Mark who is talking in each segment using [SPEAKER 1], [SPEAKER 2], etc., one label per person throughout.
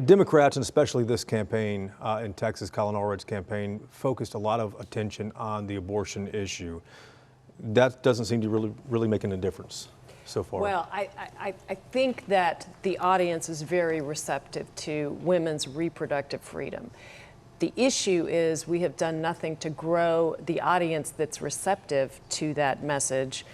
[SPEAKER 1] Democrats, and especially this campaign in Texas, Colin Allred's campaign, focused a lot of attention on the abortion issue. That doesn't seem to really making a difference so far.
[SPEAKER 2] Well, I think that the audience is very receptive to women's reproductive freedom. The issue is we have done nothing to grow the audience that's receptive to that message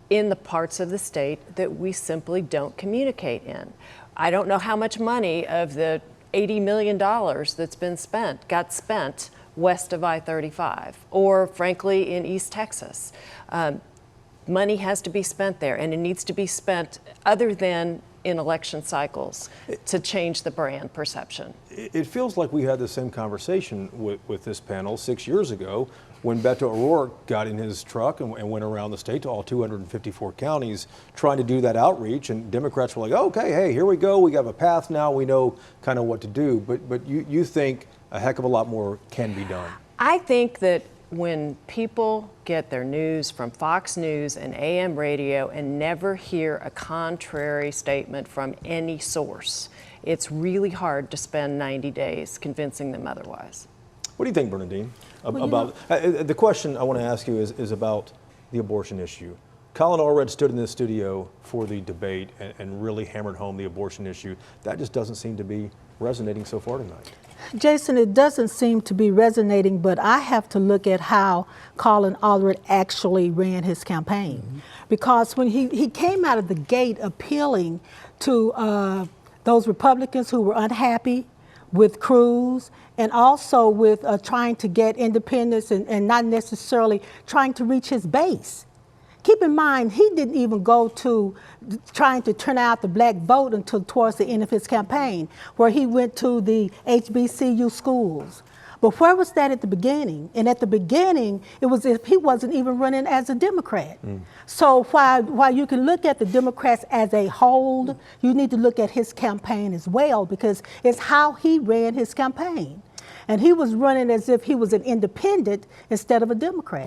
[SPEAKER 2] in the parts of the state that we simply don't communicate in. I don't know how much money of the $80 million that's been spent got spent west of I-35 or frankly in East Texas. Money has to be spent there, and it needs to be spent other than in election cycles to change the brand perception.
[SPEAKER 1] It feels like we had the same conversation with this panel 6 years ago when Beto O'Rourke got in his truck and went around the state to all 254 counties trying to do that outreach, and Democrats were like, okay, hey, here we go, we have a path now, we know kind of what to do, but you think a heck of a lot more can be done.
[SPEAKER 2] I think that when people get their news from Fox News and AM radio and never hear a contrary statement from any source, it's really hard to spend 90 days convincing them otherwise.
[SPEAKER 1] What do you think, Bernadine? The question I want to ask you is about the abortion issue. Colin Allred stood in this studio for the debate and really hammered home the abortion issue. That just doesn't seem to be resonating so far tonight.
[SPEAKER 3] Jason, it doesn't seem to be resonating, but I have to look at how Colin Allred actually ran his campaign. Mm-hmm. Because when he came out of the gate appealing to those Republicans who were unhappy with Cruz and also with trying to get independence and not necessarily trying to reach his base. Keep in mind, he didn't even go to trying to turn out the black vote until towards the end of his campaign, where he went to the HBCU schools. But where was that at the beginning? And at the beginning, it was as if he wasn't even running as a Democrat. So while you can look at the Democrats as a whole, you need to look at his campaign as well, because it's how he ran his campaign. And he was running as if he was an independent instead of a Democrat.